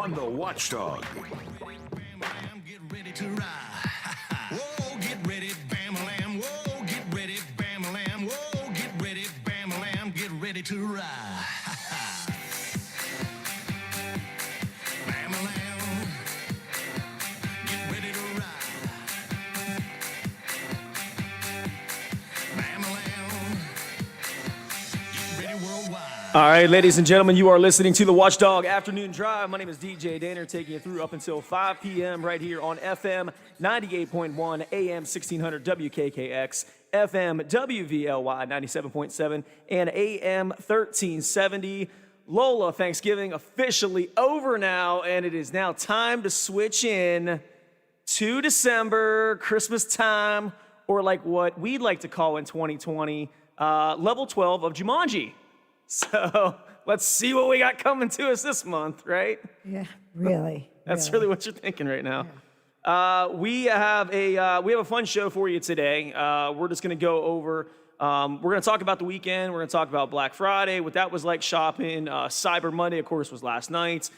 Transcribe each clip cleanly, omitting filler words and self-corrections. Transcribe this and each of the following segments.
on the Watchdog. Get ready to ride. Whoa, get ready, bam-a-lam. Whoa, get ready, bam-a-lam. Whoa, get ready, bam-a-lam. Get ready to ride. Bam-a-lam. Get ready to ride. Bam-a-lam. Get ready worldwide. All right, ladies and gentlemen, you are listening to the Watchdog Afternoon Drive. My name is DJ Danner, taking you through up until 5 p.m. right here on FM 98.1, AM 1600 WKKX, FM WVLY 97.7, and AM 1370. Lola, Thanksgiving officially over now, and it is now time to switch in to December, Christmas time, or like what we'd like to call in 2020, level 12 of Jumanji. So let's see what we got coming to us this month, right? Yeah, really. That's really what you're thinking right now. Yeah. We have a fun show for you today. We're just going to go over. We're going to talk about the weekend. We're going to talk about Black Friday, what that was like shopping. Cyber Monday, of course, was last night.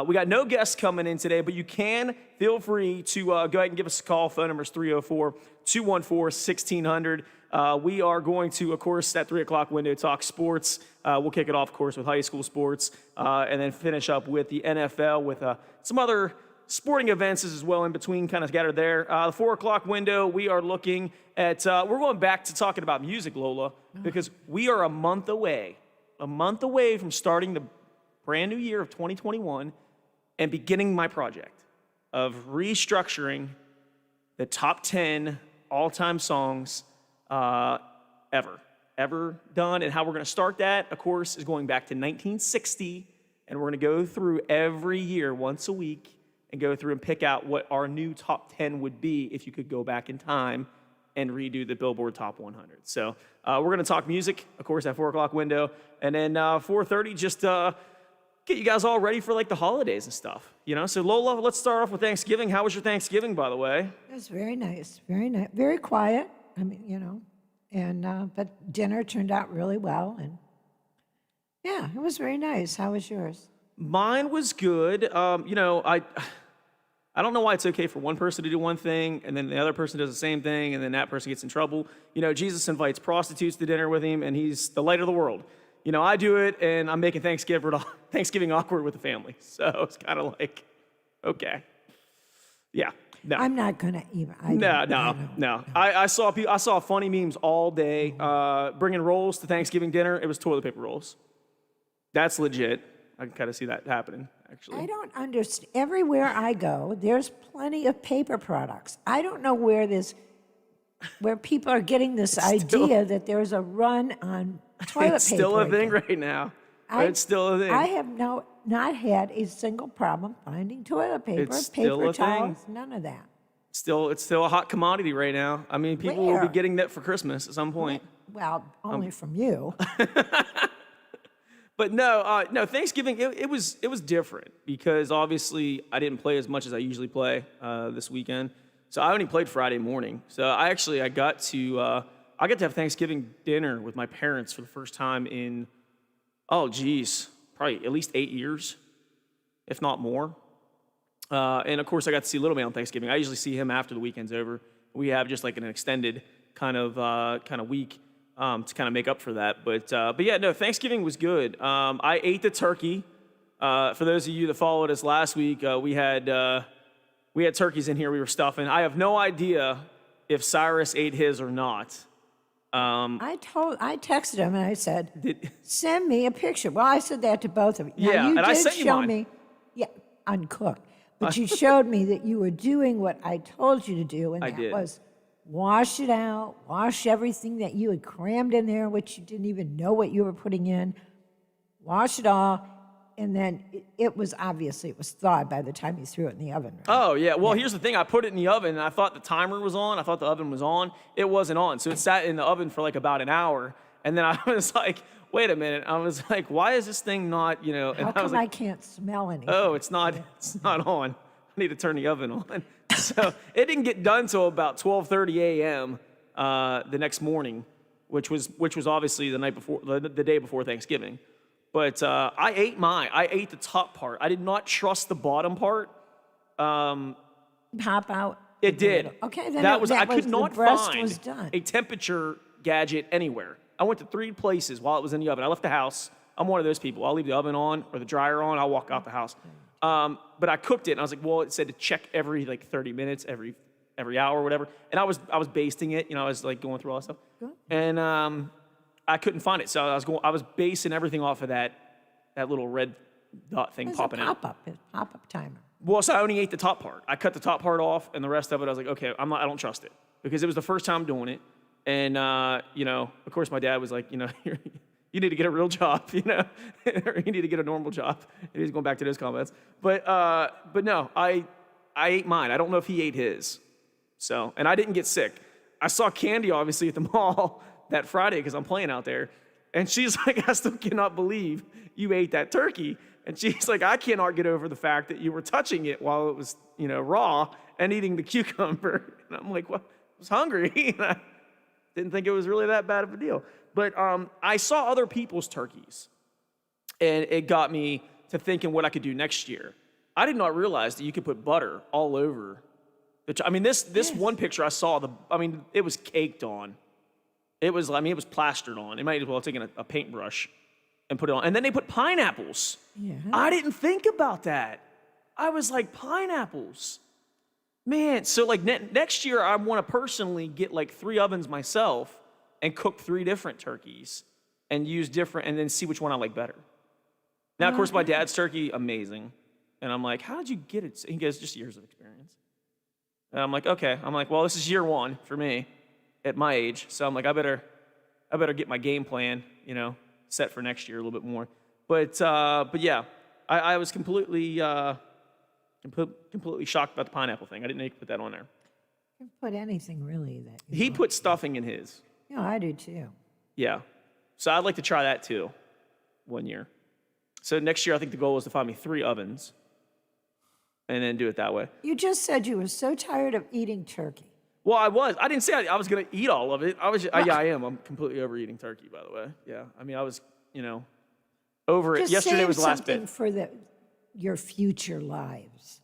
We got no guests coming in today, but you can feel free to go ahead and give us a call. Phone number is 304-214-1600. We are going to, of course, at 3 o'clock window, talk sports. We'll kick it off, of course, with high school sports, and then finish up with the NFL with some other sporting events as well in between, kind of scattered there. The 4 o'clock window, we are looking at, we're going back to talking about music, Lola, because we are a month away from starting the brand new year of 2021 and beginning my project of restructuring the top 10 all-time songs ever done. And how we're going to start that, of course, is going back to 1960, and we're going to go through every year once a week and go through and pick out what our new top 10 would be if you could go back in time and redo the Billboard Top 100. So we're going to talk music, of course, at 4 o'clock window, and then 4:30, just get you guys all ready for like the holidays and stuff, you know? So Lola, let's start off with Thanksgiving. How was your Thanksgiving, by the way? It was very nice, very quiet. I mean, you know, and but dinner turned out really well, and yeah, it was very nice. How was yours? Mine was good. You know, I don't know why it's okay for one person to do one thing, and then the other person does the same thing, and then that person gets in trouble. You know, Jesus invites prostitutes to dinner with him, and he's the light of the world. You know, I do it, and I'm making Thanksgiving awkward with the family. So it's kind of like, okay, yeah. No. I'm not gonna even. No. I saw funny memes all day. Bringing rolls to Thanksgiving dinner. It was toilet paper rolls. That's legit. I can kind of see that happening, actually. I don't understand. Everywhere I go, there's plenty of paper products. I don't know where people are getting this idea that there's a run on toilet paper. It's still a thing right now. It's still a thing. I have not had a single problem finding toilet paper, paper towels, none of that. It's still a hot commodity right now. I mean, people will be getting that for Christmas at some point. Well, only from you. But no, Thanksgiving, it was different because obviously I didn't play as much as I usually play this weekend. So I only played Friday morning. So I got to have Thanksgiving dinner with my parents for the first time in, probably at least 8 years, if not more. And of course I got to see Little Man on Thanksgiving. I usually see him after the weekend's over. We have just like an extended kind of week to kind of make up for that. But yeah, no, Thanksgiving was good. I ate the turkey. For those of you that followed us last week, we had turkeys in here we were stuffing. I have no idea if Cyrus ate his or not. I texted him and I said, send me a picture. Well, I said that to both of you. Now, yeah, you and I did sent you show mine. me, yeah, uncooked. But you showed me that you were doing what I told you to do, and that was wash it out, wash everything that you had crammed in there, which you didn't even know what you were putting in, wash it all, and then it was thawed by the time you threw it in the oven. Right? Oh, yeah. Well, here's the thing. I put it in the oven, and I thought the timer was on. I thought the oven was on. It wasn't on. So it sat in the oven for like about an hour. And then I was like, wait a minute. I was like, why is this thing not, you know? And How I was come like, I can't smell anything? oh, it's not on. I need to turn the oven on. So it didn't get done till about 12:30 a.m. The next morning, which was obviously the night before, the day before Thanksgiving. But I ate mine. I ate the top part. I did not trust the bottom part. Pop out. It did. Okay, then I could not the breast find was done. a temperature gadget anywhere. I went to 3 places while it was in the oven. I left the house. I'm one of those people. I'll leave the oven on or the dryer on. I'll walk out the house. But I cooked it, and I was like, well, it said to check every like 30 minutes, every hour or whatever. And I was basting it. I was like going through all that stuff. Good. And I couldn't find it, so I was basing everything off of that little red dot thing popping out. It's a pop-up timer. Well, so I only ate the top part. I cut the top part off, and the rest of it, I was like, okay, I don't trust it because it was the first time doing it, and of course, my dad was like, you need to get a real job, or you need to get a normal job. And he's going back to those comments, but no, I ate mine. I don't know if he ate his, so, and I didn't get sick. I saw Candy obviously at the mall that Friday because I'm playing out there, and she's like, I still cannot believe you ate that turkey. And she's like, I cannot get over the fact that you were touching it while it was, raw and eating the cucumber. And I'm like, well, I was hungry. And I didn't think it was really that bad of a deal. But I saw other people's turkeys, and it got me to thinking what I could do next year. I did not realize that you could put butter all over. This one picture I saw, it was caked on. It was plastered on. They might as well have taken a paintbrush and put it on. And then they put pineapples. Yeah. I didn't think about that. I was like, pineapples. Man, so like next year I want to personally get like 3 ovens myself and cook 3 different turkeys and use different, and then see which one I like better. Now, of course, my dad's turkey, amazing. And I'm like, how did you get it? He goes, just years of experience. And I'm like, okay. I'm like, well, this is year 1 for me at my age. So I'm like, I better get my game plan, set for next year a little bit more. But yeah, I was completely shocked about the pineapple thing. I didn't know you could put that on there. You can put anything really that you He want. put stuffing in his. Yeah, I do too. Yeah. So I'd like to try that too, one year. So next year, I think the goal is to find me 3 ovens and then do it that way. You just said you were so tired of eating turkey. Well, I was. I didn't say I was going to eat all of it. I am. I'm completely overeating turkey, by the way. Yeah. I was, over it. Just Yesterday was the last something bit. for your future lives,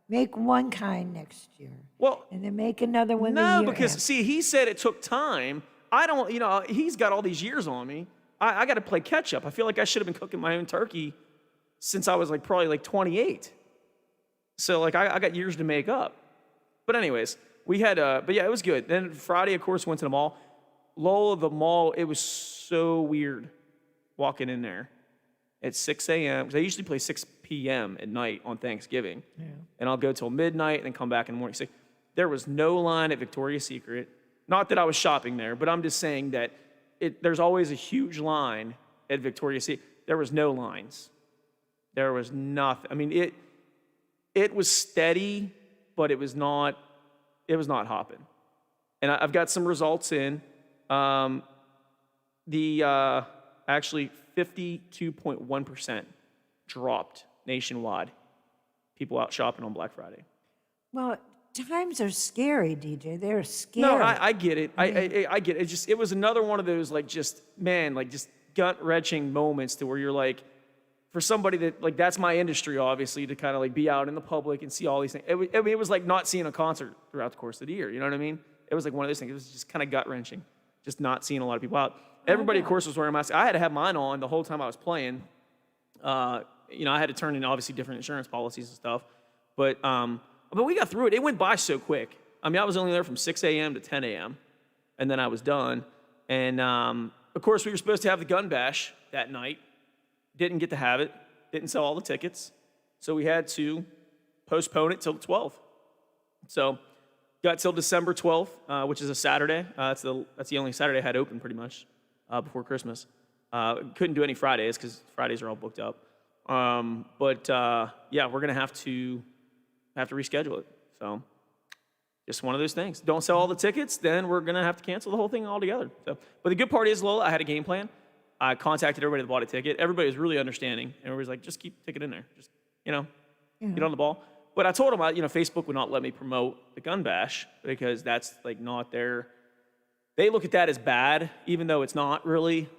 Make one kind next year. Well, and then make another one the no, year because, after. see, he said it took time. I don't, he's got all these years on me. I got to play catch up. I feel like I should have been cooking my own turkey since I was probably 28. So I got years to make up. But anyways, we had, but yeah, it was good. Then Friday, of course, went to the mall. Lola, the mall, it was so weird walking in there at 6 a.m. because I usually play 6 p.m. at night on Thanksgiving. Yeah. And I'll go till midnight and then come back in the morning. So there was no line at Victoria's Secret. Not that I was shopping there, but I'm just saying that there's always a huge line at Victoria's Secret. There was no lines. There was nothing. It was steady, but it was not hopping. And I've got some results in. Actually 52.1% dropped nationwide. People out shopping on Black Friday. Well, times are scary, DJ. They're scary. No, I get it. I get it. It was another one of those just gut-wrenching moments to where you're like, for somebody that that's my industry, obviously, to kind of be out in the public and see all these things. It was like not seeing a concert throughout the course of the year. You know what I mean? It was like one of those things. It was just kind of gut-wrenching, just not seeing a lot of people out. Everybody, of course, was wearing masks. I had to have mine on the whole time I was playing. I had to turn in obviously different insurance policies and stuff. But we got through it. It went by so quick. I was only there from 6 a.m. to 10 a.m. and then I was done. And of course, we were supposed to have the gun bash that night. Didn't get to have it. Didn't sell all the tickets. So we had to postpone it till the 12th. So got till December 12th, which is a Saturday. That's the only Saturday I had open pretty much before Christmas. Couldn't do any Fridays because Fridays are all booked up. But yeah, we're gonna have to reschedule it. So just one of those things. Don't sell all the tickets, then we're gonna have to cancel the whole thing altogether. So, but the good part is, Lola, I had a game plan. I contacted everybody that bought a ticket. Everybody was really understanding. Everybody's like, just keep the ticket in there. Just get on the ball. But I told them, Facebook would not let me promote the gun bash because that's not their they look at that as bad, even though it's not really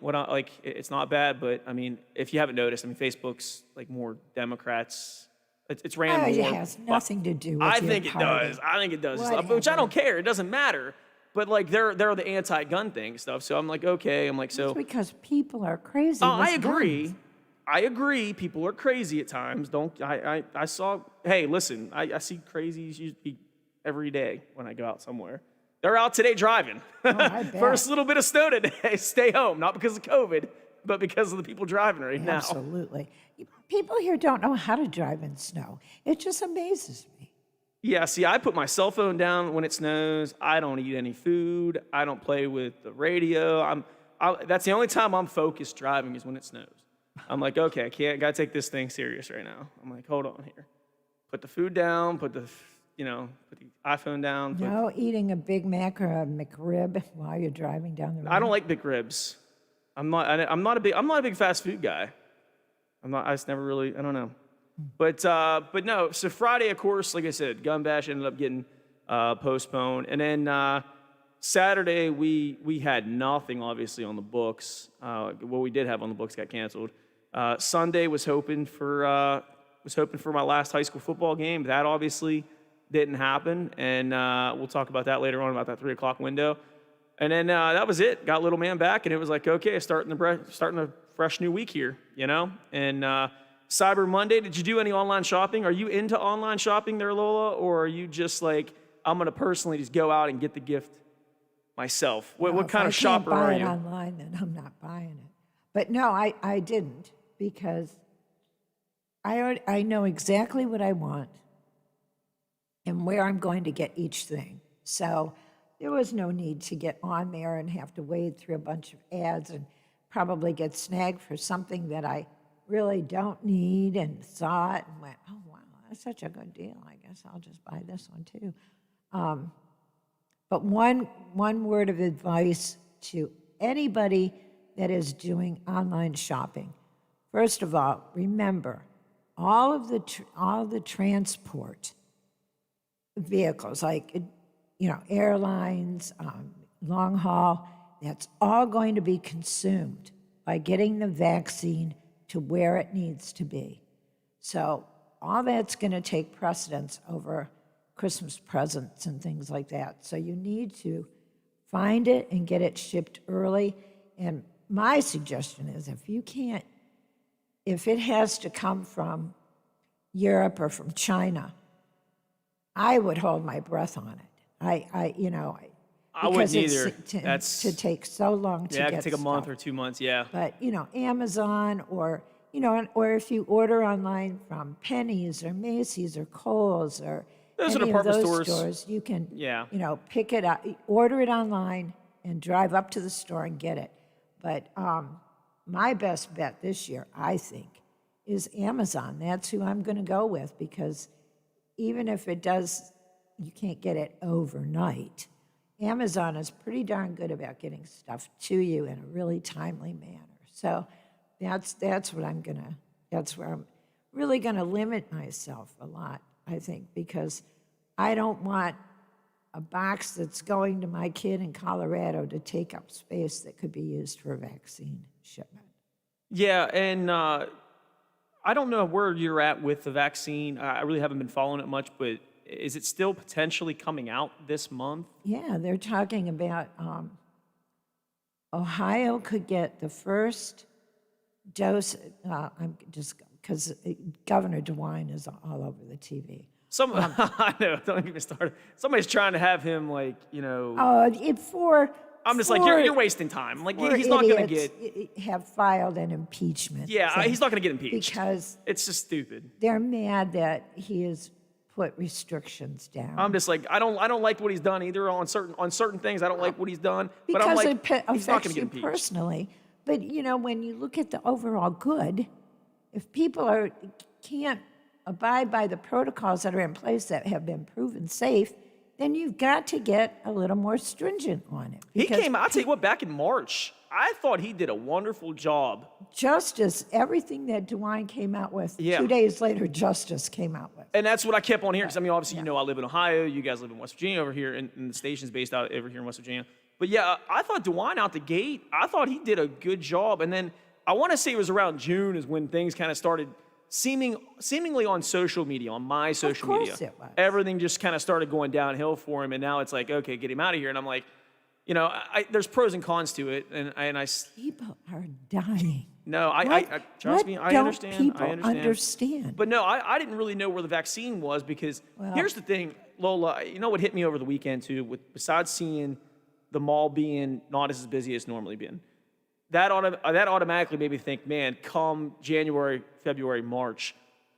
it's not bad. But I mean, if you haven't noticed, I mean, Facebook's like more Democrats. It's ran more. It has nothing to do with I your think it party. does. I think it does, Whatever. which I don't care. It doesn't matter. But like they're the anti-gun thing stuff. So I'm like, okay. I'm like, so. It's because people are crazy. Oh, with I agree. guns. I agree. People are crazy at times. I saw. Hey, listen. I see crazies every day when I go out somewhere. They're out today driving. I bet. First little bit of snow today. Stay home, not because of COVID, but because of the people driving right now. Absolutely. People here don't know how to drive in snow. It just amazes me. Yeah, see, I put my cell phone down when it snows. I don't eat any food. I don't play with the radio. That's the only time I'm focused driving is when it snows. I'm like, okay, gotta take this thing serious right now. I'm like, hold on here. Put the food down, put the iPhone down. No eating a Big Mac or a McRib while you're driving down the road. I don't like big ribs. I'm not a big fast food guy. I just never really, I don't know. But no, so Friday, of course, like I said, Gun Bash ended up getting postponed. And then Saturday, we had nothing, obviously, on the books. What we did have on the books got canceled. Sunday was hoping for my last high school football game. That obviously didn't happen. And we'll talk about that later on, about that 3 o'clock window. And then that was it. Got little man back, and it was like, okay, starting a fresh new week here, you know? And Cyber Monday, did you do any online shopping? Are you into online shopping there, Lola? Or are you just like, I'm going to personally just go out and get the gift myself? What kind of shopper are you? If I can't buy it online, then I'm not buying it. But no, I didn't, because I know exactly what I want and where I'm going to get each thing. So there was no need to get on there and have to wade through a bunch of ads and probably get snagged for something that I really don't need, and saw it and went, oh, wow, that's such a good deal. I guess I'll just buy this one too. But one word of advice to anybody that is doing online shopping. First of all, remember, all of the transport vehicles, like, airlines, long haul, that's all going to be consumed by getting the vaccine to where it needs to be. So all that's going to take precedence over Christmas presents and things like that. So you need to find it and get it shipped early. And my suggestion is, if it has to come from Europe or from China, I would hold my breath on it. I wouldn't either. That's to take so long to get. Yeah, it could take a month stuff. or 2 months. Yeah. But Amazon, or or if you order online from Penny's or Macy's or Kohl's or those are any of department those stores. you can pick it up, order it online, and drive up to the store and get it. But my best bet this year, I think, is Amazon. That's who I'm going to go with, because even if you can't get it overnight, Amazon is pretty darn good about getting stuff to you in a really timely manner. So that's where I'm really gonna limit myself a lot, I think, because I don't want a box that's going to my kid in Colorado to take up space that could be used for a vaccine shipment. Yeah, and I don't know where you're at with the vaccine. I really haven't been following it much, but is it still potentially coming out this month? Yeah, they're talking about Ohio could get the first dose. I'm just because Governor DeWine is all over the TV. I know. Don't get me started. Somebody's trying to have him I'm just like, you're wasting time. Like, he's not going to have filed an impeachment. Yeah, he's not going to get impeached because it's just stupid. They're mad that he has put restrictions down. I'm just like, I don't like what he's done either on certain things. I don't like what he's done. Because but I'm like, he's not affects going to get you impeached personally. But when you look at the overall good, if people can't abide by the protocols that are in place that have been proven safe, then you've got to get a little more stringent on it. He came out, I'll tell you what, back in March, I thought he did a wonderful job. Justice, everything that DeWine came out with, 2 days later, Justice came out with. And that's what I kept on hearing, because obviously, I live in Ohio, you guys live in West Virginia over here, and the station's based out over here in West Virginia. But yeah, I thought DeWine out the gate, I thought he did a good job. And then I want to say it was around June is when things kind of started seemingly on social media, on my social media. Of course it was. Everything just kind of started going downhill for him. And now it's like, okay, get him out of here. And I'm like, you know, there's pros and cons to it. And I people are dying. No, I trust me, I understand. People I understand. But no, I didn't really know where the vaccine was because here's the thing, Lola, you know what hit me over the weekend too, besides seeing the mall being not as busy as normally been, that automatically made me think, man, come January, February, March,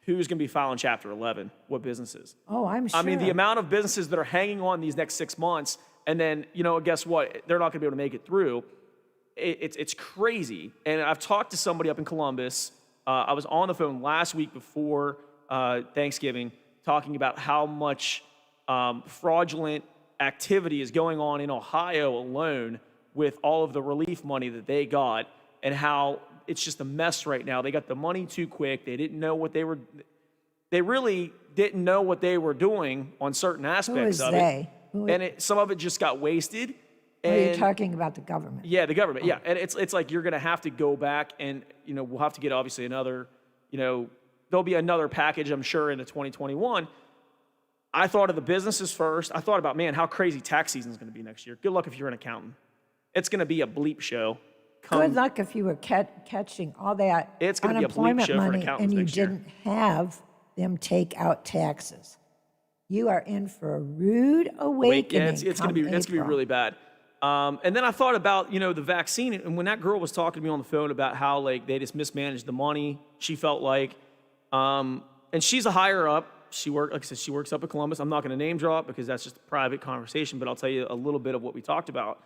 who's going to be filing Chapter 11? What businesses? Oh, I'm sure. I mean, the amount of businesses that are hanging on these next 6 months, and then, you know, guess what? They're not going to be able to make it through. It's crazy. And I've talked to somebody up in Columbus. I was on the phone last week before Thanksgiving talking about how much fraudulent activity is going on in Ohio alone with all of the relief money that they got and how it's just a mess right now. They got the money too quick. They really didn't know what they were doing on certain aspects of it. And some of it just got wasted. You're talking about the government. Yeah, the government. Yeah, and it's like you're going to have to go back and, you know, we'll have to get obviously another, you know, there'll be another package, I'm sure, into 2021. I thought of the businesses first. I thought about, man, how crazy tax season is going to be next year. Good luck if you're an accountant. It's going to be a bleep show. Good luck if you were catching all that it's gonna unemployment be a bleep show money for and you next year. didn't have them take out taxes. You are in for a rude awakening. Yeah, it's going to be really bad. And then I thought about, you know, the vaccine, and when that girl was talking to me on the phone about how, like, they just mismanaged the money, she felt like, and she's a higher up. Like I said, she works up at Columbus. I'm not going to name drop because that's just a private conversation, but I'll tell you a little bit of what we talked about.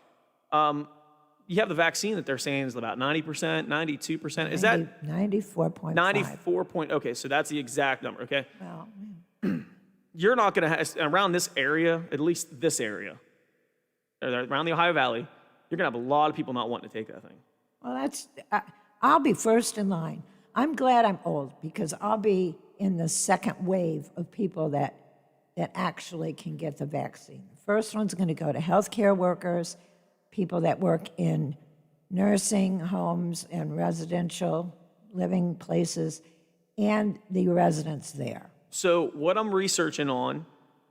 You have the vaccine that they're saying is about 90%, 92%. Is that 94.5? 94 point. Okay, so that's the exact number. Okay, Well, you're not going to have around this area, at least this area, or around the Ohio Valley. You're going to have a lot of people not wanting to take that thing. well, I'll be first in line. I'm glad I'm old because I'll be in the second wave of people that actually can get the vaccine. The first one's going to go to healthcare workers, people that work in nursing homes and residential living places, and the residents there. So what I'm researching on,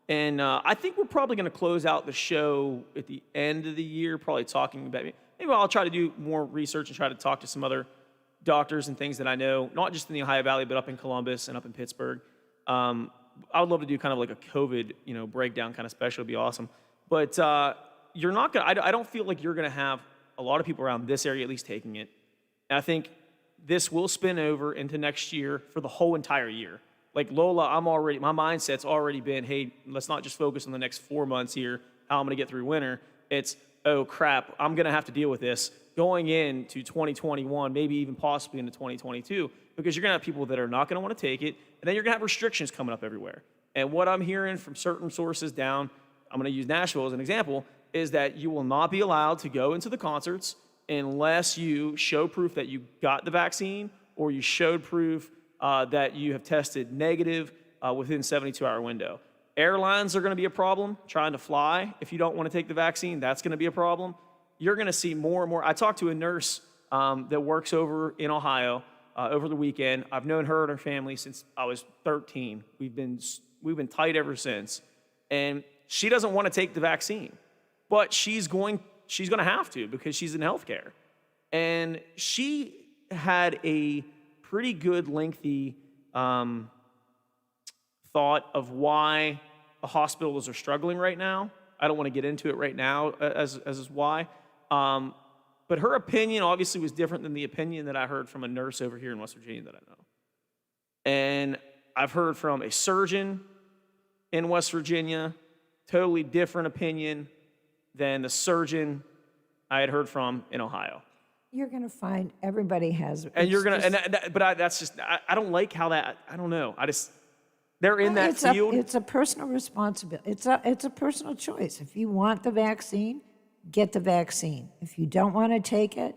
and I think we're probably going to close out the show at the end of the year, probably talking about maybe I'll try to do more research and try to talk to some other doctors and things that I know, not just in the Ohio Valley, but up in Columbus and up in Pittsburgh. I would love to do kind of like a COVID, you know, breakdown kind of special. It'd be awesome. But you're not going to, I don't feel like you're going to have a lot of people around this area at least taking it. And I think this will spin over into next year for the whole entire year. Like Lola, my mindset's already been, hey, let's not just focus on the next 4 months here, how I'm going to get through winter. It's, oh crap, I'm going to have to deal with this going into 2021, maybe even possibly into 2022, because you're going to have people that are not going to want to take it, and then you're going to have restrictions coming up everywhere. And what I'm hearing from certain sources down, I'm going to use Nashville as an example, is that you will not be allowed to go into the concerts unless you show proof that you got the vaccine or you showed proof that you have tested negative within 72-hour window. Airlines are going to be a problem trying to fly. If you don't want to take the vaccine, that's going to be a problem. You're going to see more and more. I talked to a nurse that works over in Ohio over the weekend. I've known her and her family since I was 13. We've been tight ever since. And she doesn't want to take the vaccine, but she's going to have to because she's in healthcare. And she had a pretty good lengthy thought of why the hospitals are struggling right now. I don't want to get into it right now as why. But her opinion obviously was different than the opinion that I heard from a nurse over here in West Virginia that I know. And I've heard from a surgeon in West Virginia, totally different opinion than the surgeon I had heard from in Ohio. You're going to find everybody has. And you're going to, but that's just, I don't like how that, I don't know. They're in that field. It's a personal responsibility. It's a personal choice. If you want the vaccine, get the vaccine. If you don't want to take it,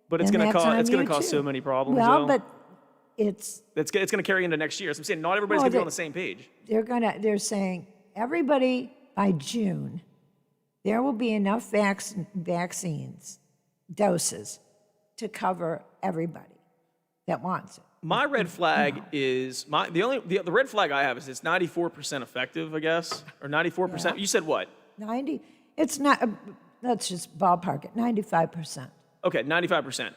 but it's going to cause so many problems. Well, though. but it's going to carry into next year. So I'm saying not everybody's going to be on the same page. They're saying everybody by June there will be enough vaccines, doses, to cover everybody that wants it. My red flag is the red flag I have is it's 94% effective, I guess, or 94%. Yeah. You said what? 90. It's not. Let's just ballpark it. 95%. Okay, 95%.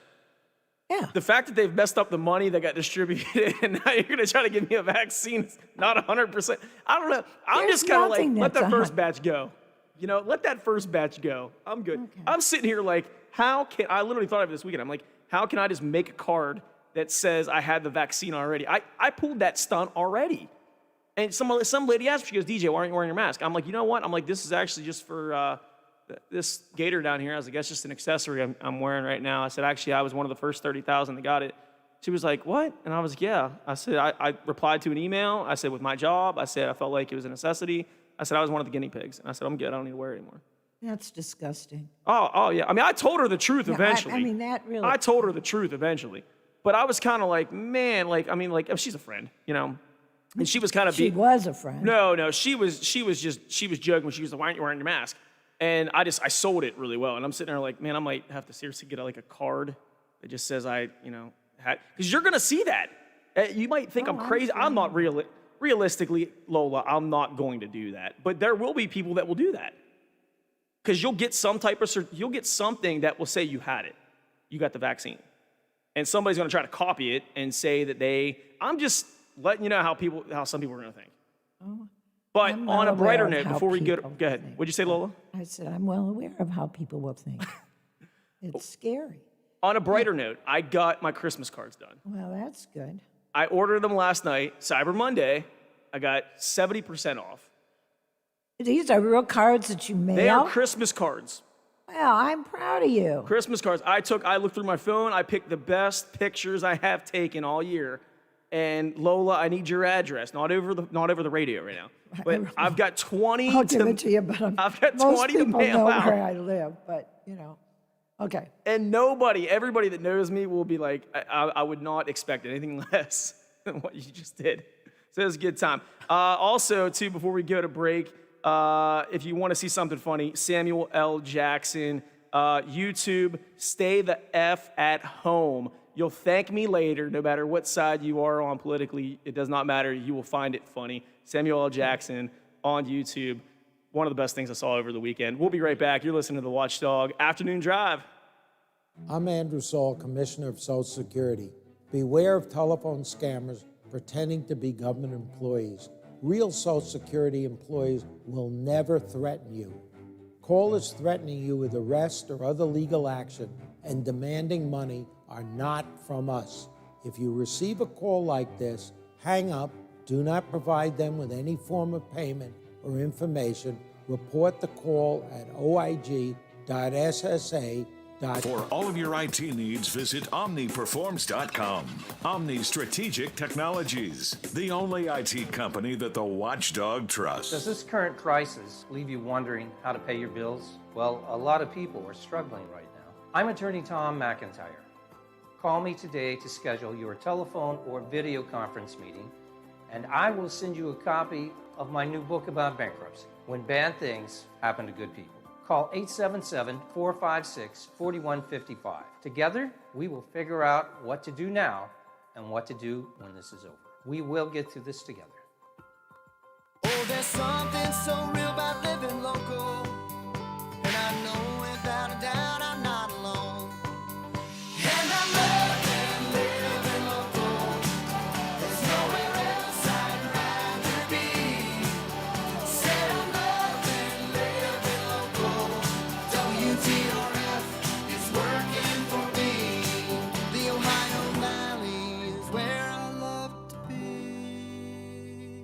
Yeah. The fact that they've messed up the money that got distributed and now you're going to try to give me a vaccine is not 100%. I don't know. I'm There's just kind of like, nothing let that's that first batch go. You know, let that first batch go. I'm good. Okay. I'm sitting here like, I literally thought of it this weekend. I'm like, how can I just make a card that says I had the vaccine already? I pulled that stunt already. And some lady asked me, she goes, DJ, why aren't you wearing your mask? I'm like, you know what? I'm like, this is actually just for this gator down here. I was like, that's just an accessory I'm wearing right now. I said, actually, I was one of the first 30,000 that got it. She was like, what? And I was like, yeah. I said, I replied to an email. I said, with my job, I said, I felt like it was a necessity. I said, I was one of the guinea pigs. And I said, I'm good. I don't need to wear it anymore. That's disgusting. Oh, yeah. I mean, I told her the truth Yeah, eventually. I mean, that really. I told her the truth eventually. But I was kind of like, man, she's a friend, you know? And she was kind of She was a friend. No, she was joking when she was like, why aren't you wearing your mask? And I sold it really well. And I'm sitting there like, man, I might have to seriously get like a card that just says because you're going to see that. You might think I'm crazy. I'm not realistically, Lola, I'm not going to do that. But there will be people that will do that. Because you'll get you'll get something that will say you had it. You got the vaccine. And somebody's going to try to copy it and say that I'm just letting you know how some people are going to think. Oh, but I'm on well a brighter aware of note, how before we go people ahead. think. What'd you say, Lola? I said, I'm well aware of how people will think. It's scary. On a brighter note, I got my Christmas cards done. Well, that's good. I ordered them last night, Cyber Monday. I got 70% off. These are real cards that you mail? They are Christmas cards. Well, I'm proud of you. Christmas cards. I looked through my phone. I picked the best pictures I have taken all year. And Lola, I need your address. Not over the radio right now. But I've got 20. I'll give it to you, but I've got most 20 to people mail know out. where I live, but okay. And everybody that knows me will be like, I would not expect anything less than what you just did. So it was a good time. Also, too, before we go to break, if you want to see something funny, Samuel L. Jackson, YouTube, stay the F at home. You'll thank me later, no matter what side you are on politically. It does not matter. You will find it funny. Samuel L. Jackson on YouTube. One of the best things I saw over the weekend. We'll be right back. You're listening to the Watchdog Afternoon Drive. I'm Andrew Saul, Commissioner of Social Security. Beware of telephone scammers pretending to be government employees. Real Social Security employees will never threaten you. Callers threatening you with arrest or other legal action and demanding money are not from us. If you receive a call like this, hang up, do not provide them with any form of payment or information. Report the call at oig.ssa.com. For all of your IT needs, visit OmniPerforms.com. Omni Strategic Technologies, the only IT company that the Watchdog trusts. Does this current crisis leave you wondering how to pay your bills? Well, a lot of people are struggling right now. I'm attorney Tom McIntyre. Call me today to schedule your telephone or video conference meeting, and I will send you a copy of my new book about bankruptcy, When Bad Things Happen to Good People. Call 877-456-4155. Together, we will figure out what to do now and what to do when this is over. We will get through this together. Oh, there's something so real about living local. And I know without a doubt I'm not alone. And I love living local. There's nowhere else I'd rather be. Said I'm loving living local. WTRF is working for me. The Ohio Valley is where I love to be.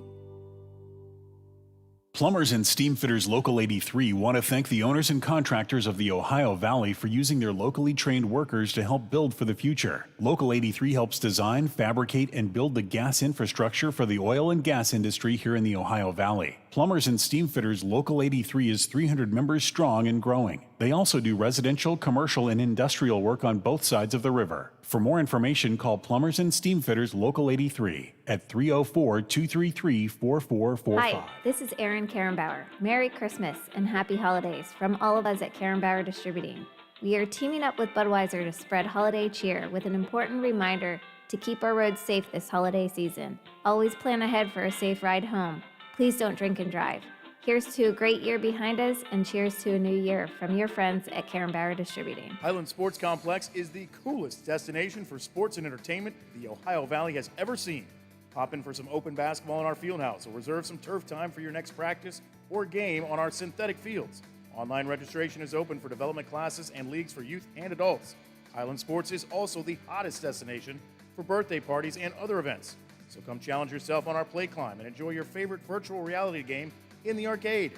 Plumbers and Steam Fitters Local 83 want to thank the owners and contractors of the Ohio Valley for using their locally trained workers to help build for the future. Local 83 helps design, fabricate, and build the gas infrastructure for the oil and gas industry here in the Ohio Valley. Plumbers and Steam Fitters Local 83 is 300 members strong and growing. They also do residential, commercial, and industrial work on both sides of the river. For more information, call Plumbers and Steam Fitters Local 83. at 304-233-4445. Hi, this is Erin Karenbauer. Merry Christmas and Happy Holidays from all of us at Karenbauer Distributing. We are teaming up with Budweiser to spread holiday cheer with an important reminder to keep our roads safe this holiday season. Always plan ahead for a safe ride home. Please don't drink and drive. Here's to a great year behind us and cheers to a new year from your friends at Karenbauer Distributing. Highland Sports Complex is the coolest destination for sports and entertainment the Ohio Valley has ever seen. Pop in for some open basketball in our field house or reserve some turf time for your next practice or game on our synthetic fields. Online registration is open for development classes and leagues for youth and adults. Highland Sports is also the hottest destination for birthday parties and other events. So come challenge yourself on our play climb and enjoy your favorite virtual reality game in the arcade.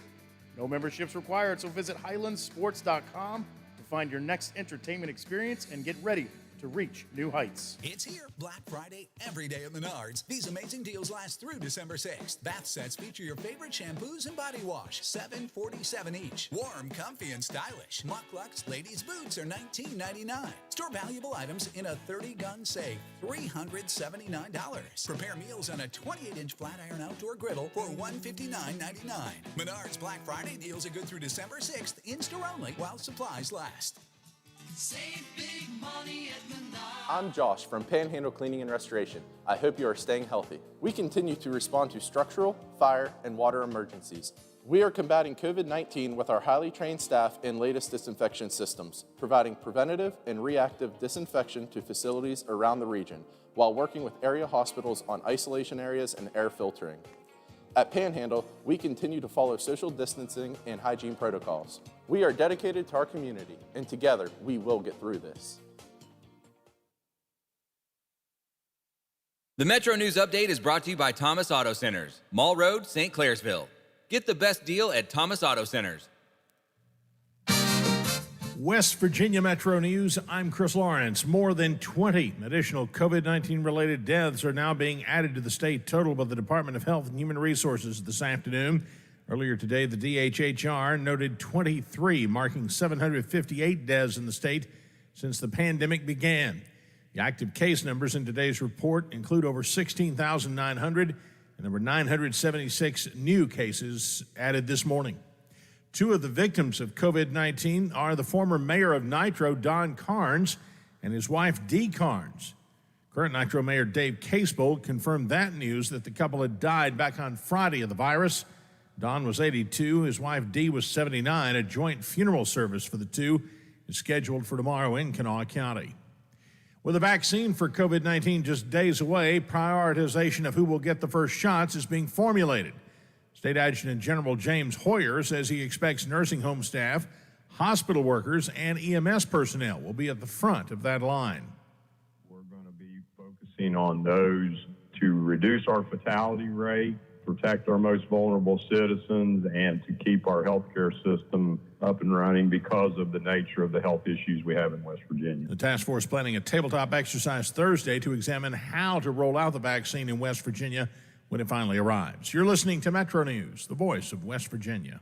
No memberships required, so visit highlandsports.com to find your next entertainment experience and get ready to reach new heights. It's here, Black Friday, every day at Menards. These amazing deals last through December 6th. Bath sets feature your favorite shampoos and body wash, $7.47 each. Warm, comfy, and stylish. Muck-Lux ladies' boots are $19.99. Store valuable items in a 30-gun safe, $379. Prepare meals on a 28-inch flat iron outdoor griddle for $159.99. Menards Black Friday deals are good through December 6th, in-store only while supplies last. Save big money at Menards. I'm Josh from Panhandle Cleaning and Restoration. I hope you are staying healthy. We continue to respond to structural, fire, and water emergencies. We are combating COVID-19 with our highly trained staff and latest disinfection systems, providing preventative and reactive disinfection to facilities around the region, while working with area hospitals on isolation areas and air filtering. At Panhandle, we continue to follow social distancing and hygiene protocols. We are dedicated to our community, and together, we will get through this. The Metro News Update is brought to you by Thomas Auto Centers, Mall Road, St. Clairsville. Get the best deal at Thomas Auto Centers. West Virginia Metro News, I'm Chris Lawrence. More than 20 additional COVID-19 related deaths are now being added to the state total by the Department of Health and Human Resources this afternoon. Earlier today, the DHHR noted 23, marking 758 deaths in the state since the pandemic began. The active case numbers in today's report include over 16,900, and there were 976 new cases added this morning. Two of the victims of COVID-19 are the former mayor of Nitro, Don Carnes, and his wife, Dee Carnes. Current Nitro Mayor Dave Casebold confirmed that news that the couple had died back on Friday of the virus. Don was 82, his wife Dee was 79. A joint funeral service for the two is scheduled for tomorrow in Kanawha County. With a vaccine for COVID-19 just days away, prioritization of who will get the first shots is being formulated. State Adjutant General James Hoyer says he expects nursing home staff, hospital workers, and EMS personnel will be at the front of that line. We're going to be focusing on those to reduce our fatality rate, protect our most vulnerable citizens, and to keep our healthcare system up and running because of the nature of the health issues we have in West Virginia. The task force planning a tabletop exercise Thursday to examine how to roll out the vaccine in West Virginia when it finally arrives. You're listening to Metro News, the voice of West Virginia.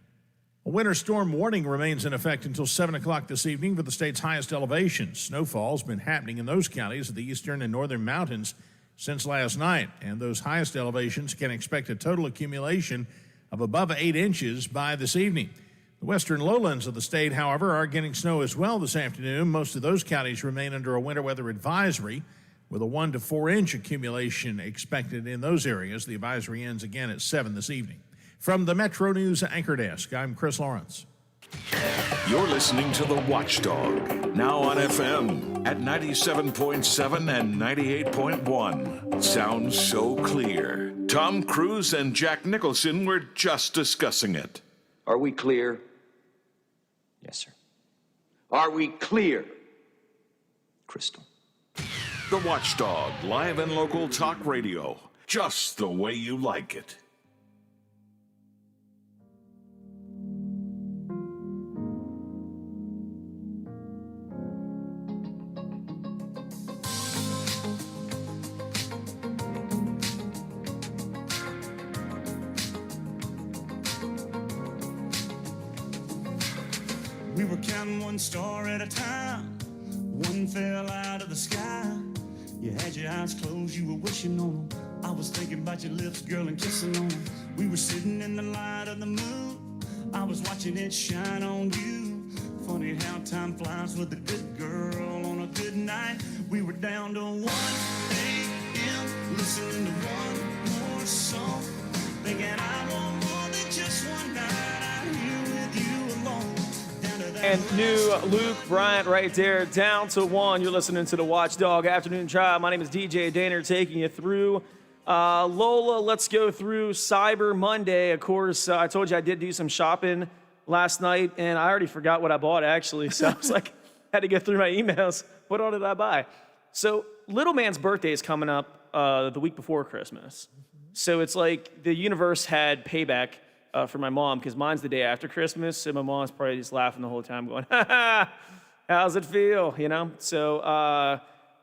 A winter storm warning remains in effect until 7 o'clock this evening for the state's highest elevations. Snowfall's been happening in those counties of the eastern and northern mountains since last night, and those highest elevations can expect a total accumulation of above 8 inches by this evening. The western lowlands of the state, however, are getting snow as well this afternoon. Most of those counties remain under a winter weather advisory, with a 1 to 4 inch accumulation expected in those areas. The advisory ends again at 7 this evening. From the Metro News Anchor Desk, I'm Chris Lawrence. You're listening to The Watchdog, now on FM at 97.7 and 98.1. Sounds so clear. Tom Cruise and Jack Nicholson were just discussing it. Are we clear? Yes, sir. Are we clear? Crystal. The Watchdog, live and local talk radio, just the way you like it. We were counting one star at a time. One fell out of the sky. You had your eyes closed, you were wishing on them. I was thinking about your lips, girl, and kissing on them. We were sitting in the light of the moon. I was watching it shine on you. Funny how time flies with a good girl on a good night. We were down to 1 a.m. listening to one more song. Thinking I want more than just one night out here with you alone. Down to that And new Luke Bryant right there, down to 1. You're listening to the Watchdog Afternoon Drive. My name is DJ Daner, taking you through. Lola, let's go through Cyber Monday. Of course, I told you I did do some shopping last night, and I already forgot what I bought, actually. So I was like, had to go through my emails. What all did I buy? So little man's birthday is coming up the week before Christmas. So it's like the universe had payback for my mom, because mine's the day after Christmas, and my mom's probably just laughing the whole time going, ha ha, how's it feel, you know? So,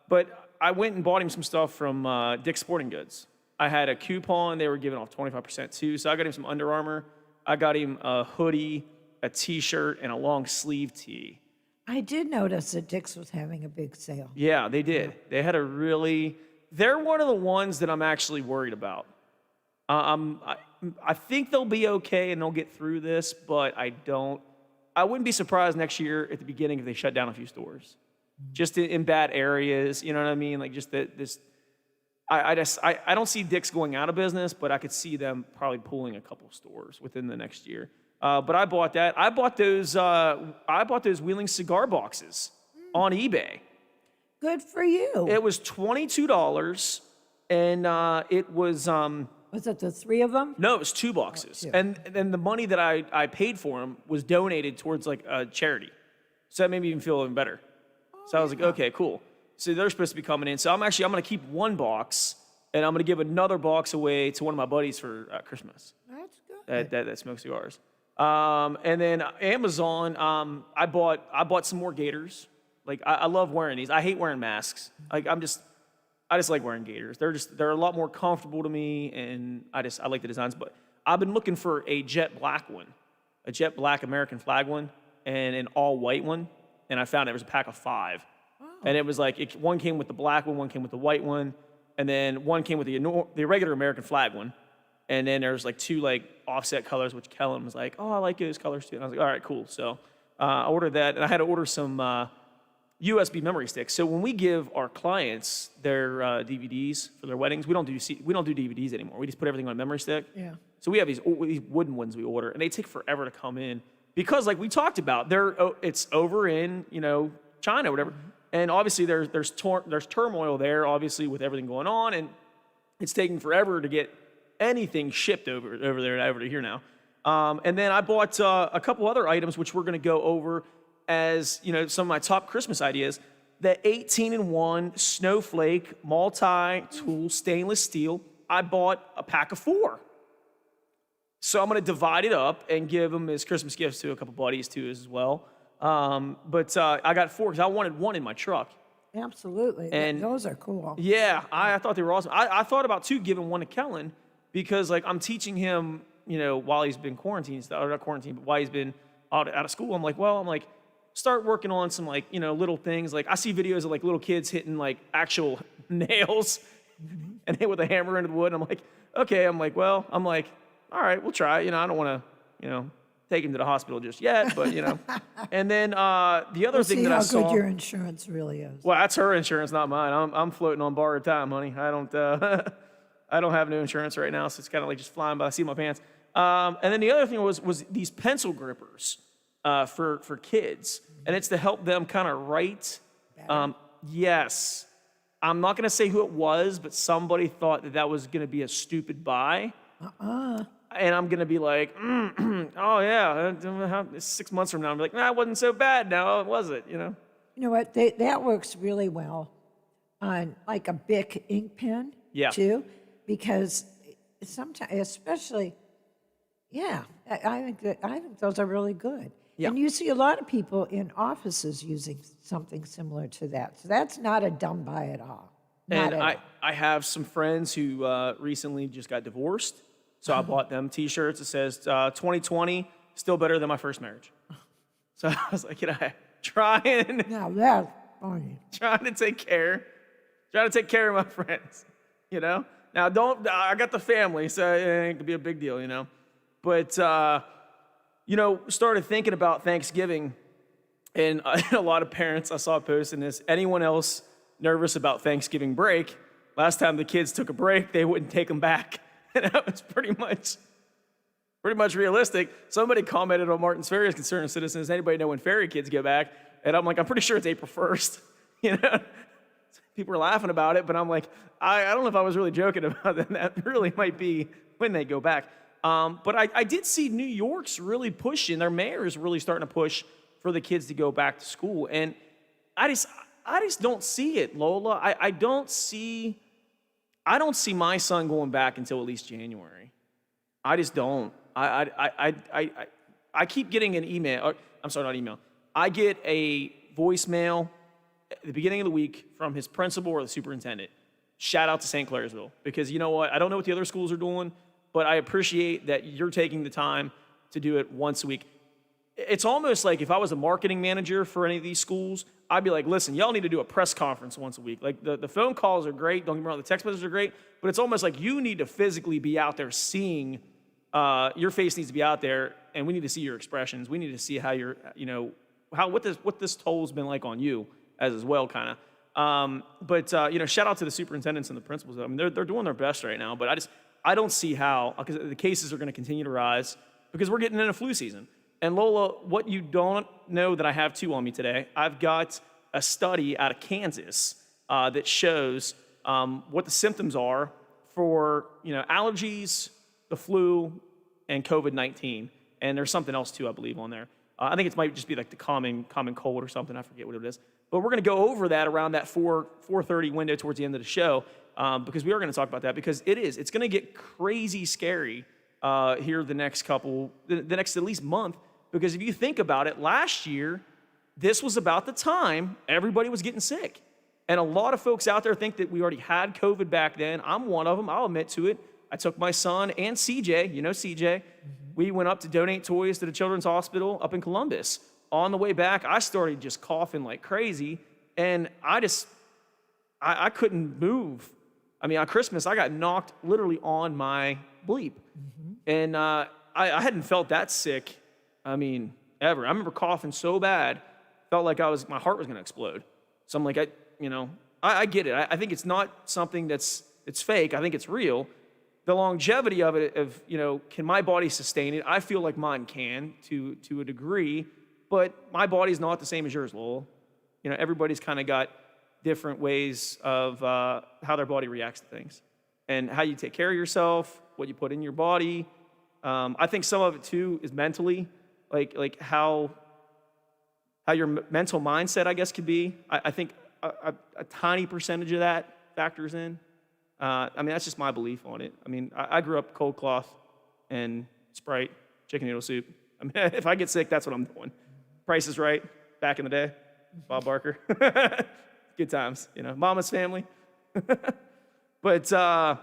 but I went and bought him some stuff from Dick's Sporting Goods. I had a coupon, they were giving off 25% too, so I got him some Under Armour. I got him a hoodie, a t-shirt, and a long sleeve tee. I did notice that Dick's was having a big sale. Yeah, they did. Yeah. They had a really, they're one of the ones that I'm actually worried about. I think they'll be okay and they'll get through this, but I wouldn't be surprised next year at the beginning if they shut down a few stores. Just in bad areas, you know what I mean? Like just this, I don't see Dick's going out of business, but I could see them probably pulling a couple stores within the next year. But I bought that. I bought those Wheeling cigar boxes on eBay. Good for you. It was $22, and it was. Was it the 3 of them? No, it was 2 boxes. Oh, and then the money that I paid for them was donated towards like a charity. So that made me even feel even better. So I was like, okay, cool. So they're supposed to be coming in. So I'm going to keep 1 box, and I'm going to give another box away to one of my buddies for Christmas. That's good. That smokes cigars. And then Amazon, I bought some more gaiters. Like I love wearing these. I hate wearing masks. Like I just like wearing gaiters. They're a lot more comfortable to me, and I like the designs. But I've been looking for a jet black one, a jet black American flag one, and an all white one. And I found it was a pack of 5. Oh. And it was like one came with the black one came with the white one, and then one came with the regular American flag one. And then there's like 2 like offset colors, which Kellen was like, oh, I like those colors too. And I was like, all right, cool. So I ordered that, and I had to order some USB memory sticks. So when we give our clients their DVDs for their weddings, we don't do DVDs anymore. We just put everything on a memory stick. Yeah. So we have these wooden ones we order, and they take forever to come in because, like we talked about, it's over in China or whatever, and obviously there's turmoil there, obviously with everything going on, and it's taking forever to get anything shipped over there and over to here now. And then I bought a couple other items which we're going to go over as some of my top Christmas ideas. The 18-in-1 Snowflake multi-tool stainless steel. I bought a pack of 4. So I'm going to divide it up and give them as Christmas gifts to a couple buddies too as well. But I got 4 because I wanted 1 in my truck. Absolutely. And those are cool. Yeah, I thought they were awesome. I thought about giving 1 to Kellen because like I'm teaching him, while he's been quarantined, or not quarantined, but while he's been out of school. I'm like, start working on some like, little things. Like I see videos of like little kids hitting like actual nails and hit with a hammer into the wood. And I'm like, okay. All right, we'll try. I don't want to, take him to the hospital just yet, but And then the other thing that I saw. See how good your insurance really is. Well, that's her insurance, not mine. I'm floating on borrowed time, honey. I don't have no insurance right now, so it's kind of like just flying by the seat of my pants. And then the other thing was these pencil grippers for kids, and it's to help them kind of write. Yes, I'm not going to say who it was, but somebody thought that was going to be a stupid buy. And I'm going to be like, oh yeah, 6 months from now, I'm like, nah, it wasn't so bad now, was it, You know what, that works really well on like a Bic ink pen, too, because sometimes, especially, I think those are really good. Yeah. And you see a lot of people in offices using something similar to that. So that's not a dumb buy at all. I have some friends who recently just got divorced. So I bought them T-shirts that says 2020, still better than my first marriage. So I was like, trying. Now that's funny. Trying to take care of my friends, Now, I got the family, so it could be a big deal, you know. But, started thinking about Thanksgiving, and a lot of parents, I saw posting this. Anyone else nervous about Thanksgiving break? Last time the kids took a break, they wouldn't take them back. And that was pretty much realistic. Somebody commented on Martin's Ferry as concerned citizens. Anybody know when ferry kids get back? And I'm like, I'm pretty sure it's April 1st. You know, people are laughing about it, but I'm like, I don't know if I was really joking about that. That really might be when they go back. But I did see New York's really pushing. Their mayor is really starting to push for the kids to go back to school. And I just don't see it, Lola. I don't see my son going back until at least January. I just don't. I keep getting an email. I'm sorry, not email. I get a voicemail at the beginning of the week from his principal or the superintendent. Shout out to St. Clairsville, because you know what? I don't know what the other schools are doing, but I appreciate that you're taking the time to do it once a week. It's almost like if I was a marketing manager for any of these schools, I'd be like, listen, y'all need to do a press conference once a week. Like the phone calls are great. Don't get me wrong, the text messages are great, but it's almost like you need to physically be out there seeing, your face needs to be out there, and we need to see your expressions. We need to see how you're, what this toll's been like on you as well, kind of. Shout out to the superintendents and the principals. I mean, they're doing their best right now, but I don't see how, because the cases are going to continue to rise because we're getting in a flu season. And Lola, what you don't know that I have too on me today, I've got a study out of Kansas that shows what the symptoms are for allergies, the flu, and COVID-19. And there's something else too, I believe, on there. I think it might just be like the common cold or something. I forget what it is. But we're going to go over that around that 4:30 window towards the end of the show because we are going to talk about that because it's going to get crazy scary here the next at least month. Because if you think about it, last year, this was about the time everybody was getting sick. And a lot of folks out there think that we already had COVID back then. I'm one of them. I'll admit to it. I took my son and CJ, CJ. Mm-hmm. We went up to donate toys to the Children's Hospital up in Columbus. On the way back, I started just coughing like crazy. And I couldn't move. I mean, on Christmas, I got knocked literally on my bleep. Mm-hmm. And I hadn't felt that sick. I mean, ever. I remember coughing so bad, felt like my heart was going to explode. So I'm like, I get it. I think it's not something it's fake. I think it's real. The longevity of it, can my body sustain it? I feel like mine can to a degree, but my body's not the same as yours, Lowell. Everybody's kind of got different ways of how their body reacts to things and how you take care of yourself, what you put in your body. I think some of it too is mentally. Like how your mental mindset, I guess, could be. I think a tiny percentage of that factors in. That's just my belief on it. I mean, I grew up cold cloth and Sprite, chicken noodle soup. I mean, if I get sick, that's what I'm doing. Price is Right, back in the day, Bob Barker. Good times, Mama's Family. But no,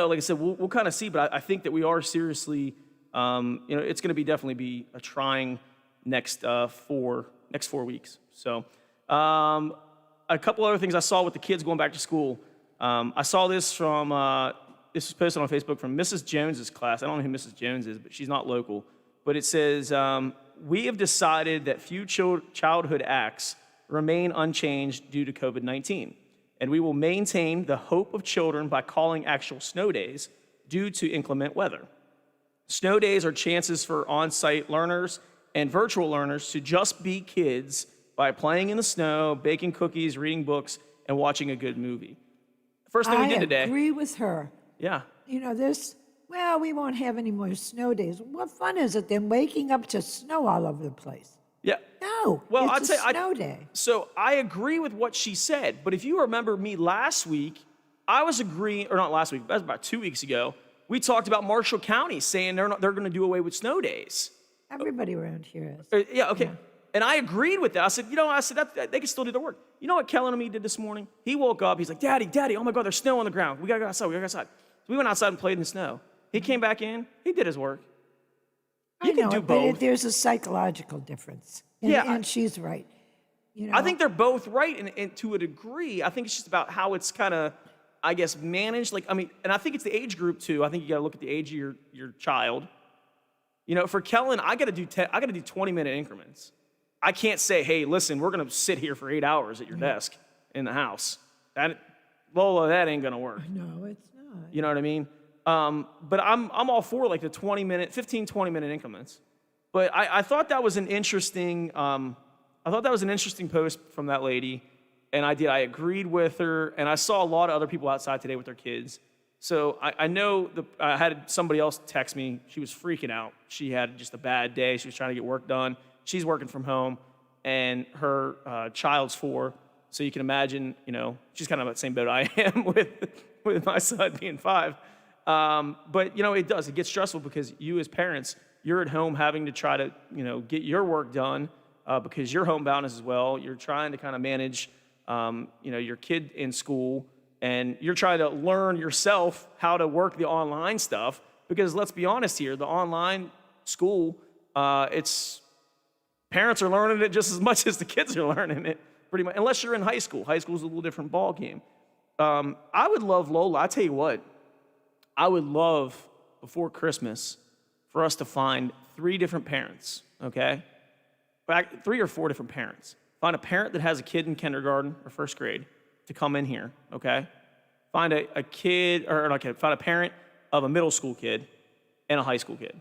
like I said, we'll kind of see. But I think that we are seriously. It's going to definitely be a trying next 4 weeks. So, a couple other things I saw with the kids going back to school. I saw this from this was posted on Facebook from Mrs. Jones's class. I don't know who Mrs. Jones is, but she's not local. But it says, "We have decided that few childhood acts remain unchanged due to COVID-19, and we will maintain the hope of children by calling actual snow days due to inclement weather. Snow days are chances for on-site learners and virtual learners to just be kids by playing in the snow, baking cookies, reading books, and watching a good movie." First thing we did today. I agree with her. Yeah. We won't have any more snow days. What fun is it then waking up to snow all over the place? Yeah. No, well, it's a snow day. So I agree with what she said, but if you remember me last week, I was agreeing, or not last week, that was about 2 weeks ago, we talked about Marshall County saying they're going to do away with snow days. Everybody around here is. Yeah, okay. Yeah. And I agreed with that. I said, that, they can still do their work. You know what Kellen and me did this morning? He woke up, he's like, Daddy, oh my God, there's snow on the ground. We gotta go outside, So we went outside and played in the snow. He came back in, he did his work. You can do both. But there's a psychological difference. And she's right. I think they're both right and to a degree. I think it's just about how it's kind of I guess, manage, and I think it's the age group too. I think you got to look at the age of your child. You know, for Kellen, I got to do 20-minute increments. I can't say, hey, listen, we're going to sit here for 8 hours at your desk in the house. Lola, that ain't going to work. No, it's not. You know what I mean? But I'm all for like the 20-minute increments. But I thought that was an interesting post from that lady, and I agreed with her, and I saw a lot of other people outside today with their kids. So I know I had somebody else text me. She was freaking out. She had just a bad day. She was trying to get work done. She's working from home, and her child's 4. So you can imagine, you know, she's kind of in the same boat I am with my son being 5. But, you know, it gets stressful because you as parents, you're at home having to try to, you know, get your work done because you're homebound as well. You're trying to kind of manage, you know, your kid in school, and you're trying to learn yourself how to work the online stuff because let's be honest here, the online school, parents are learning it just as much as the kids are learning it, pretty much, unless you're in high school. High school is a little different ball game. I would love, Lola, I tell you what, I would love before Christmas for us to find 3 different parents, okay? 3 or 4 different parents. Find a parent that has a kid in kindergarten or first grade to come in here, okay? Find a parent of a middle school kid and a high school kid.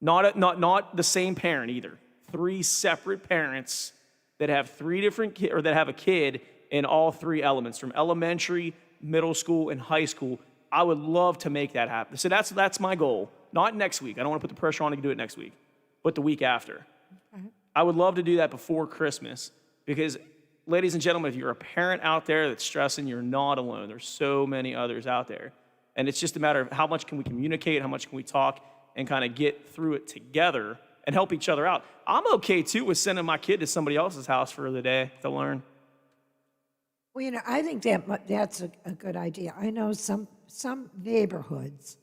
Not the same parent either. 3 separate parents that have 3 different kids, or that have a kid in all 3 elements, from elementary, middle school, and high school. I would love to make that happen. So that's my goal. Not next week. I don't want to put the pressure on to do it next week, but the week after. Okay. I would love to do that before Christmas because, ladies and gentlemen, if you're a parent out there that's stressing, you're not alone. There's so many others out there. And it's just a matter of how much can we communicate, how much can we talk, and kind of get through it together and help each other out. I'm okay, too, with sending my kid to somebody else's house for the day to learn. Well, you know, I think that's a good idea. I know some neighborhoods,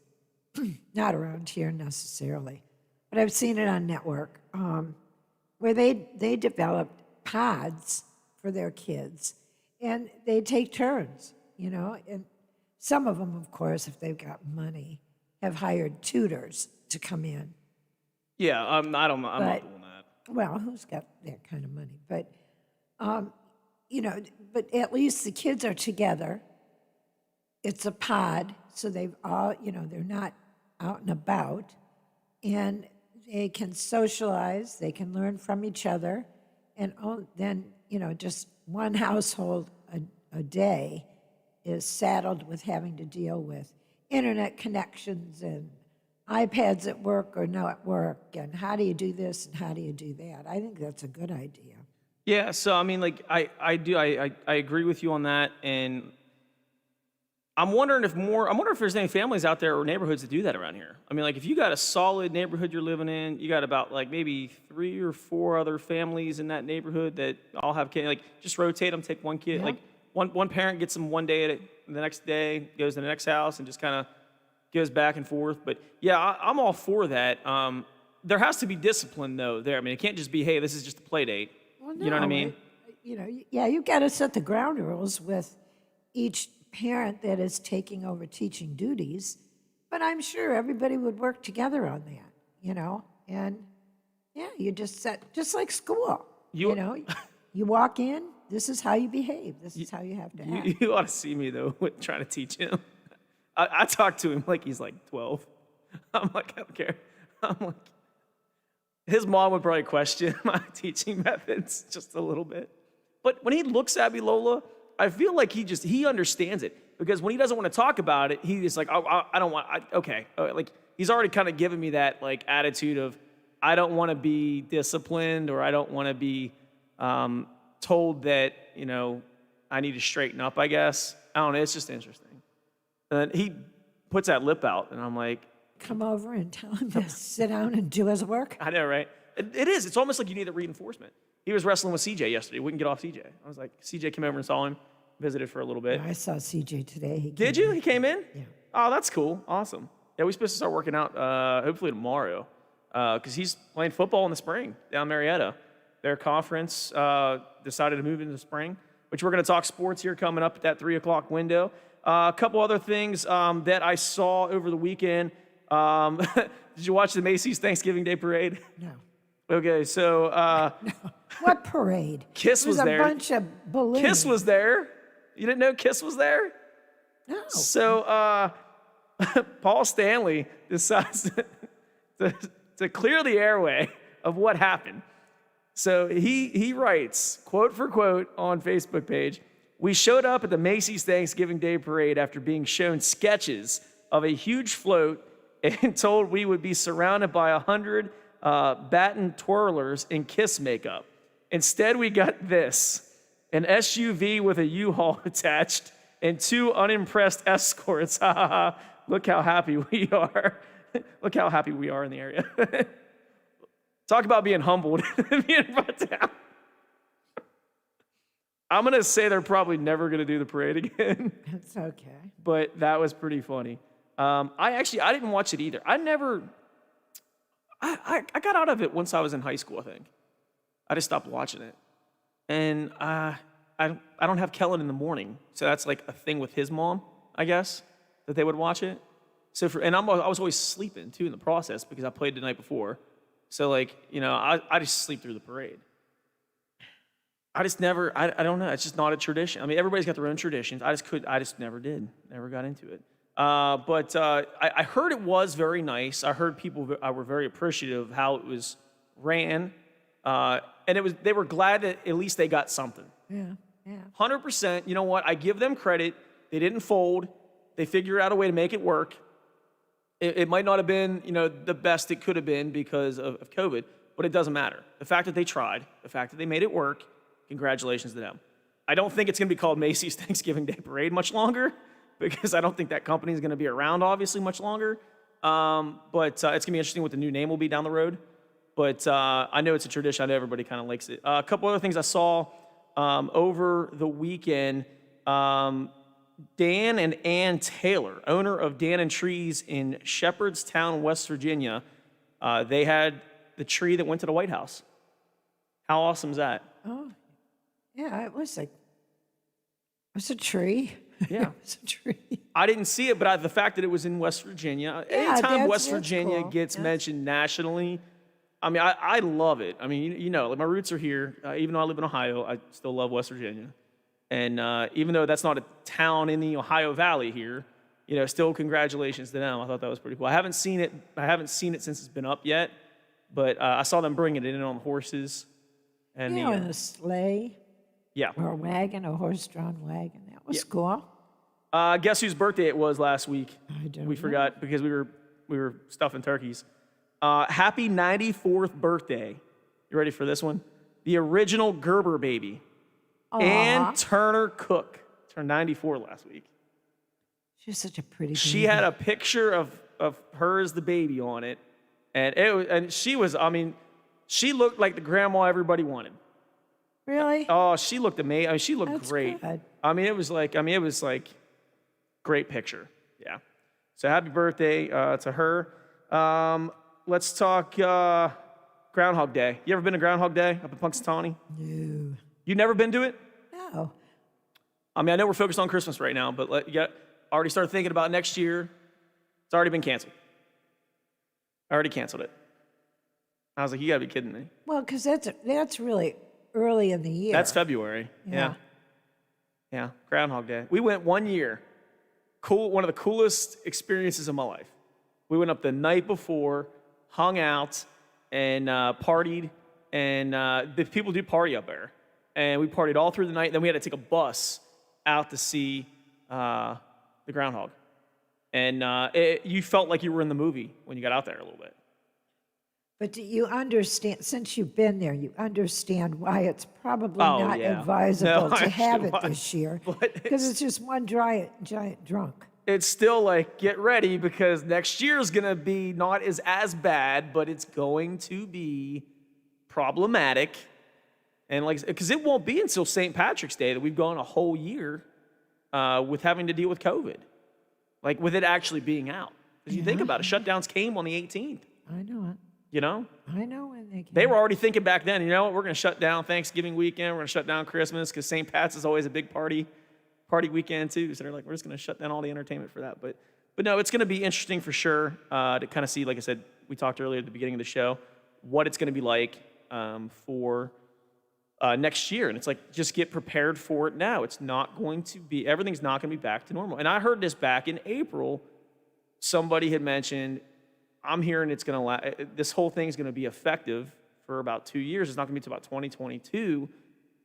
not around here necessarily, but I've seen it on network, where they developed pods for their kids, and they take turns, you know, and some of them, of course, if they've got money, have hired tutors to come in. Yeah, I'm not doing that. Well, who's got that kind of money? But, you know, but at least the kids are together. It's a pod, so they've all, you know, they're not out and about, and they can socialize, they can learn from each other, and then, you know, just one household a day is saddled with having to deal with internet connections and iPads at work or no at work, and how do you do this and how do you do that? I think that's a good idea. Yeah, so I mean, like, I agree with you on that, and I'm wondering if there's any families out there or neighborhoods that do that around here. I mean, like, if you got a solid neighborhood you're living in, you got about like maybe 3 or 4 other families in that neighborhood that all have kids, like, just rotate them, take one kid, like one parent gets them one day, the next day goes to the next house and just kind of goes back and forth. But yeah, I'm all for that. There has to be discipline though there. I mean, it can't just be, hey, this is just a play date. Well, no, you know what I mean? You know, yeah, you got to set the ground rules with each parent that is taking over teaching duties, but I'm sure everybody would work together on that, you know, and yeah, you just like school, you know, you walk in, this is how you behave, this is how you have to act. You ought to see me though, with trying to teach him. I talk to him like he's like 12. I'm like, I don't care. I'm like, his mom would probably question my teaching methods just a little bit. But when he looks at me, Lola, I feel like he understands it. Because when he doesn't want to talk about it, he's like, I don't want, okay. Like, he's already kind of given me that, like, attitude of, I don't want to be disciplined, or I don't want to be told that, you know, I need to straighten up, I guess. I don't know, it's just interesting. And he puts that lip out, and I'm like, come over and tell him to sit down and do his work. I know, right? It is. It's almost like you need a reinforcement. He was wrestling with CJ yesterday. Wouldn't get off CJ. I was like, CJ came over and saw him, visited for a little bit. Yeah, I saw CJ today. Did you? He came in? Yeah. Oh, that's cool. Awesome. Yeah, we're supposed to start working out hopefully tomorrow because he's playing football in the spring down Marietta. Their conference decided to move into the spring, which we're going to talk sports here coming up at that 3 o'clock window. A couple other things that I saw over the weekend. Did you watch the Macy's Thanksgiving Day Parade? No. Okay, so What parade? Kiss was there. There was a bunch of balloons. Kiss was there. You didn't know Kiss was there? No. So Paul Stanley decides to clear the airway of what happened. So he writes, quote for quote, on Facebook page, "We showed up at the Macy's Thanksgiving Day Parade after being shown sketches of a huge float and told we would be surrounded by 100 baton twirlers in Kiss makeup. Instead, we got this, an SUV with a U-Haul attached and 2 unimpressed escorts. Look how happy we are. Look how happy we are in the area." Talk about being humbled and being brought down. I'm going to say they're probably never going to do the parade again. That's okay. But that was pretty funny. I didn't watch it either. I got out of it once I was in high school, I think. I just stopped watching it. And I don't have Kellen in the morning, so that's like a thing with his mom, I guess, that they would watch it. So I was always sleeping too in the process because I played the night before. So like, I just sleep through the parade. I just never, I don't know. It's just not a tradition. I mean, everybody's got their own traditions. I just never did. Never got into it. But I heard it was very nice. I heard people were very appreciative of how it was ran. And they were glad that at least they got something. Yeah, yeah. 100%. You know what? I give them credit. They didn't fold. They figured out a way to make it work. It might not have been, the best it could have been because of COVID, but it doesn't matter. The fact that they tried, the fact that they made it work, congratulations to them. I don't think it's going to be called Macy's Thanksgiving Day Parade much longer because I don't think that company is going to be around, obviously, much longer. But it's going to be interesting what the new name will be down the road. But I know it's a tradition. I know everybody kind of likes it. A couple other things I saw over the weekend. Dan and Ann Taylor, owner of Dan and Trees in Shepherdstown, West Virginia, they had the tree that went to the White House. How awesome is that? Oh, yeah, it was a tree. Yeah. It was a tree. I didn't see it, but the fact that it was in West Virginia, anytime West Virginia gets mentioned nationally, I mean, I love it. I mean, like my roots are here. Even though I live in Ohio, I still love West Virginia. And even though that's not a town in the Ohio Valley here, still congratulations to them. I thought that was pretty cool. I haven't seen it since it's been up yet, but I saw them bringing it in on horses. And in a sleigh. Yeah. Or a wagon, a horse-drawn wagon. That was cool. Guess whose birthday it was last week? I don't We forgot because we were stuffing turkeys. Happy 94th birthday. You ready for this one? The original Gerber baby. Ann Turner Cook turned 94 last week. She's such a pretty baby. She had a picture of her as the baby on it. And she looked like the grandma everybody wanted. Really? Oh, she looked amazing. I mean, she looked great. Good. It was like great picture. Yeah. So happy birthday to her. Let's talk Groundhog Day. You ever been to Groundhog Day up in Punxsutawney? No. You never been to it? No. I mean, I know we're focused on Christmas right now, but you already started thinking about next year. It's already been canceled. I already canceled it. I was like, you gotta be kidding me. Well, because that's really early in the year. That's February. Yeah. Groundhog Day. We went 1 year. Cool. One of the coolest experiences of my life. We went up the night before, hung out, and partied. And the people do party up there. And we partied all through the night. Then we had to take a bus out to see the groundhog. And you felt like you were in the movie when you got out there a little bit. But do you understand, since you've been there, you understand why it's probably not advisable to have it this year? Because it's just one giant drunk. It's still like, get ready, because next year is going to be not as bad, but it's going to be problematic. And because it won't be until St. Patrick's Day that we've gone a whole year with having to deal with COVID. Like with it actually being out. Because you think about it, shutdowns came on the 18th. I know it. You know? I know when they came. They were already thinking back then, you know what, we're going to shut down Thanksgiving weekend, we're going to shut down Christmas because St. Pat's is always a big party party weekend too. So they're like, we're just going to shut down all the entertainment for that. But no, it's going to be interesting for sure to kind of see, like I said, we talked earlier at the beginning of the show, what it's going to be like for next year. And it's like, just get prepared for it now. It's not going to be, everything's not going to be back to normal. And I heard this back in April. Somebody had mentioned, I'm hearing it's going to, this whole thing is going to be effective for about 2 years. It's not going to be until about 2022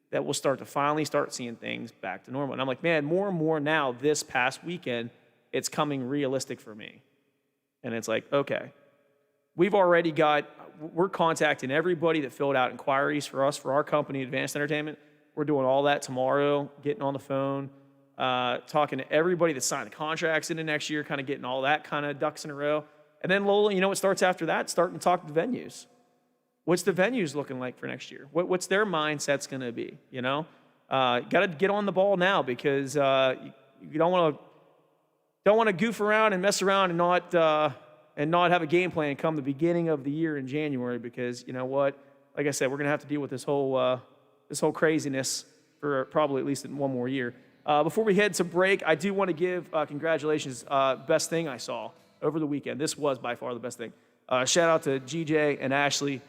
that we'll start to finally start seeing things back to normal. And I'm like, man, more and more now this past weekend, it's coming realistic for me. And it's like, okay, we're contacting everybody that filled out inquiries for us, for our company, Advanced Entertainment. We're doing all that tomorrow, getting on the phone, talking to everybody that signed the contracts into next year, kind of getting all that kind of ducks in a row. And then, Lola, you know what starts after that? Starting to talk to the venues. What's the venues looking like for next year? What's their mindset's going to be, you know? Got to get on the ball now because you don't want to goof around and mess around and not have a game plan come the beginning of the year in January because, you know what? Like I said, we're going to have to deal with this whole craziness for probably at least one more year. Before we head to break, I do want to give congratulations. Best thing I saw over the weekend. This was by far the best thing. Shout out to GJ and Ashley,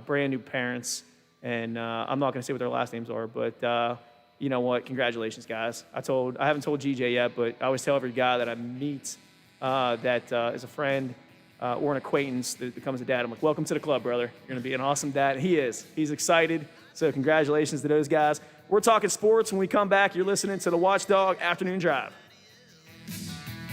brand new parents. And I'm not going to say what their last names are, but you know what? Congratulations, guys. I haven't told GJ yet, but I always tell every guy that I meet that is a friend or an acquaintance that becomes a dad. I'm like, welcome to the club, brother. You're going to be an awesome dad. He is. He's excited. So congratulations to those guys. We're talking sports. When we come back, you're listening to the Watchdog Afternoon Drive.